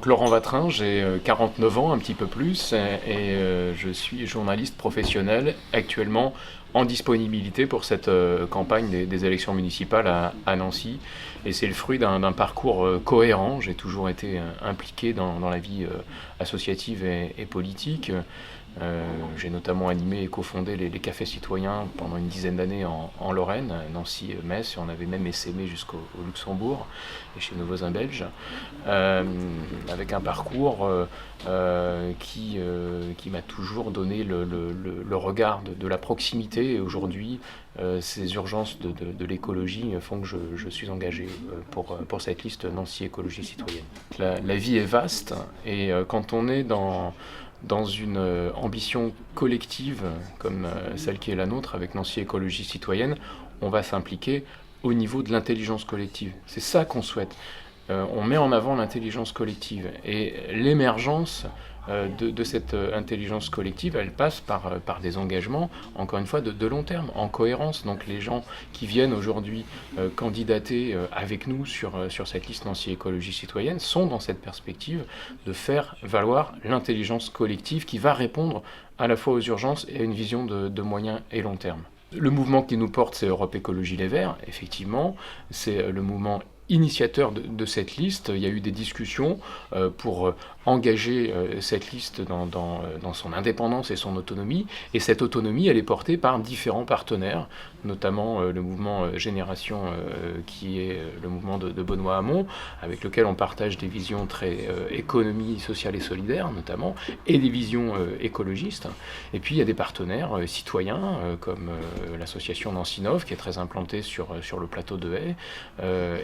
Laurent Vatrin, j'ai 49 ans, un petit peu plus, et je suis journaliste professionnel actuellement en disponibilité pour cette campagne des élections municipales à Nancy. Et c'est le fruit d'un parcours cohérent. J'ai toujours été impliqué dans la vie associative et politique. J'ai notamment animé et cofondé les cafés citoyens pendant une dizaine d'années en Lorraine, Nancy, Metz, et on avait même essaimé jusqu'au Luxembourg et chez nos voisins belges, avec un parcours qui m'a toujours donné le regard de la proximité. Et aujourd'hui, ces urgences de l'écologie font que je suis engagé pour cette liste Nancy Écologie Citoyenne. La vie est vaste, et quand on est dans une ambition collective comme celle qui est la nôtre avec Nancy Écologie Citoyenne, on va s'impliquer au niveau de l'intelligence collective. C'est ça qu'on souhaite. On met en avant l'intelligence collective, et l'émergence de cette intelligence collective, elle passe par des engagements, encore une fois, de long terme, en cohérence. Donc les gens qui viennent aujourd'hui candidater avec nous sur cette liste Nancy Écologie Citoyenne sont dans cette perspective de faire valoir l'intelligence collective qui va répondre à la fois aux urgences et à une vision de moyen et long terme. Le mouvement qui nous porte, c'est Europe Écologie Les Verts, effectivement. C'est le mouvement initiateur de cette liste. Il y a eu des discussions pour engager cette liste dans son indépendance et son autonomie. Et cette autonomie, elle est portée par différents partenaires, notamment le mouvement Génération, qui est le mouvement de Benoît Hamon, avec lequel on partage des visions très économie sociale et solidaire, notamment, et des visions écologistes. Et puis il y a des partenaires citoyens, comme l'association Nancy Nov, qui est très implantée sur le plateau de Haye,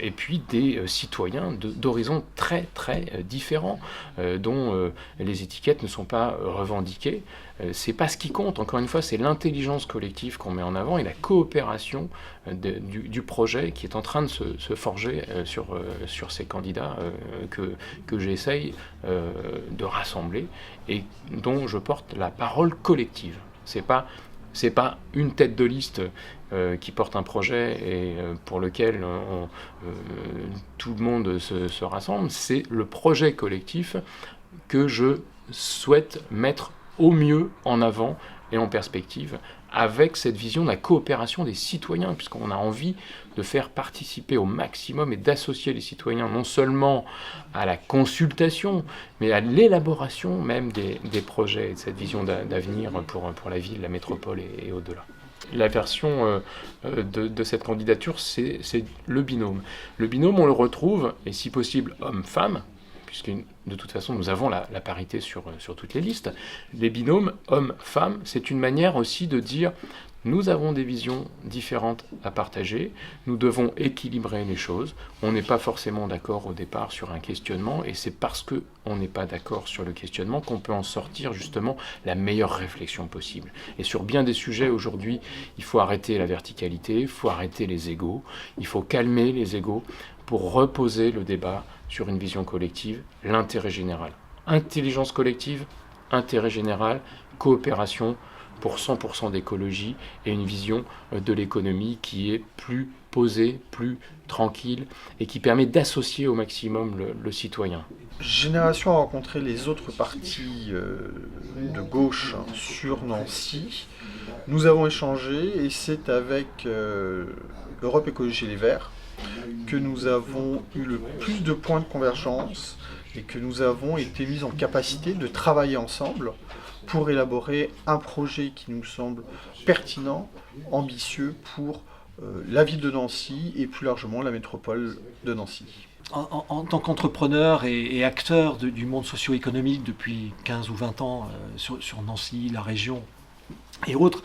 et puis des citoyens d'horizons très très différents, dont les étiquettes ne sont pas revendiquées. C'est pas ce qui compte, encore une fois, c'est l'intelligence collective qu'on met en avant et la coopération du projet qui est en train de se forger sur ces candidats que j'essaye de rassembler et dont je porte la parole collective. C'est pas une tête de liste qui porte un projet et pour lequel tout le monde se rassemble. C'est le projet collectif que je souhaite mettre au mieux en avant et en perspective, avec cette vision de la coopération des citoyens, puisqu'on a envie de faire participer au maximum et d'associer les citoyens non seulement à la consultation, mais à l'élaboration même des projets et de cette vision d'avenir pour la ville, la métropole et au-delà. La version de cette candidature, c'est le binôme. Le binôme, on le retrouve, et si possible homme-femme, puisque de toute façon nous avons la parité sur toutes les listes. Les binômes hommes-femmes, c'est une manière aussi de dire nous avons des visions différentes à partager, nous devons équilibrer les choses, on n'est pas forcément d'accord au départ sur un questionnement, et c'est parce qu'on n'est pas d'accord sur le questionnement qu'on peut en sortir justement la meilleure réflexion possible. Et sur bien des sujets aujourd'hui, il faut arrêter la verticalité, il faut arrêter les égos, il faut calmer les égos pour reposer le débat sur une vision collective, l'intérêt général. Intelligence collective, intérêt général, coopération pour 100% d'écologie et une vision de l'économie qui est plus posée, plus tranquille et qui permet d'associer au maximum le citoyen. Génération a rencontré les autres partis de gauche sur Nancy. Nous avons échangé et c'est avec Europe Écologie Les Verts que nous avons eu le plus de points de convergence et que nous avons été mis en capacité de travailler ensemble pour élaborer un projet qui nous semble pertinent, ambitieux pour la ville de Nancy et plus largement la métropole de Nancy. En tant qu'entrepreneur et acteur du monde socio-économique depuis 15 ou 20 ans sur Nancy, la région et autres,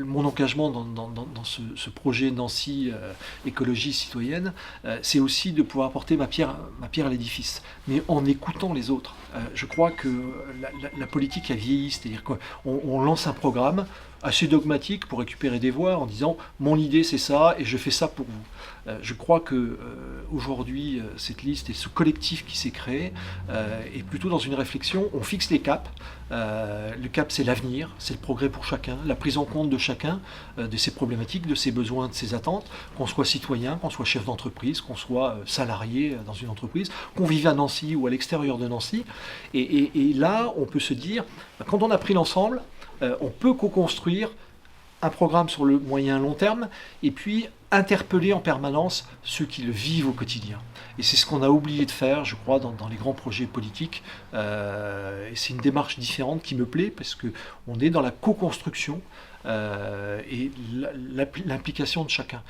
mon engagement dans ce projet Nancy Écologie Citoyenne, c'est aussi de pouvoir apporter ma pierre à l'édifice, mais en écoutant les autres. Je crois que la politique a vieilli, c'est-à-dire qu'on lance un programme, assez dogmatique pour récupérer des voix en disant « mon idée c'est ça et je fais ça pour vous ». Je crois que aujourd'hui cette liste et ce collectif qui s'est créé est plutôt dans une réflexion, on fixe les caps. Le cap c'est l'avenir, c'est le progrès pour chacun, la prise en compte de chacun, de ses problématiques, de ses besoins, de ses attentes, qu'on soit citoyen, qu'on soit chef d'entreprise, qu'on soit salarié dans une entreprise, qu'on vive à Nancy ou à l'extérieur de Nancy. Et là on peut se dire, quand on a pris l'ensemble, on peut co-construire un programme sur le moyen long terme et puis interpeller en permanence ceux qui le vivent au quotidien. Et c'est ce qu'on a oublié de faire, je crois, dans les grands projets politiques. Et c'est une démarche différente qui me plaît parce qu'on est dans la co-construction et l'implication de chacun.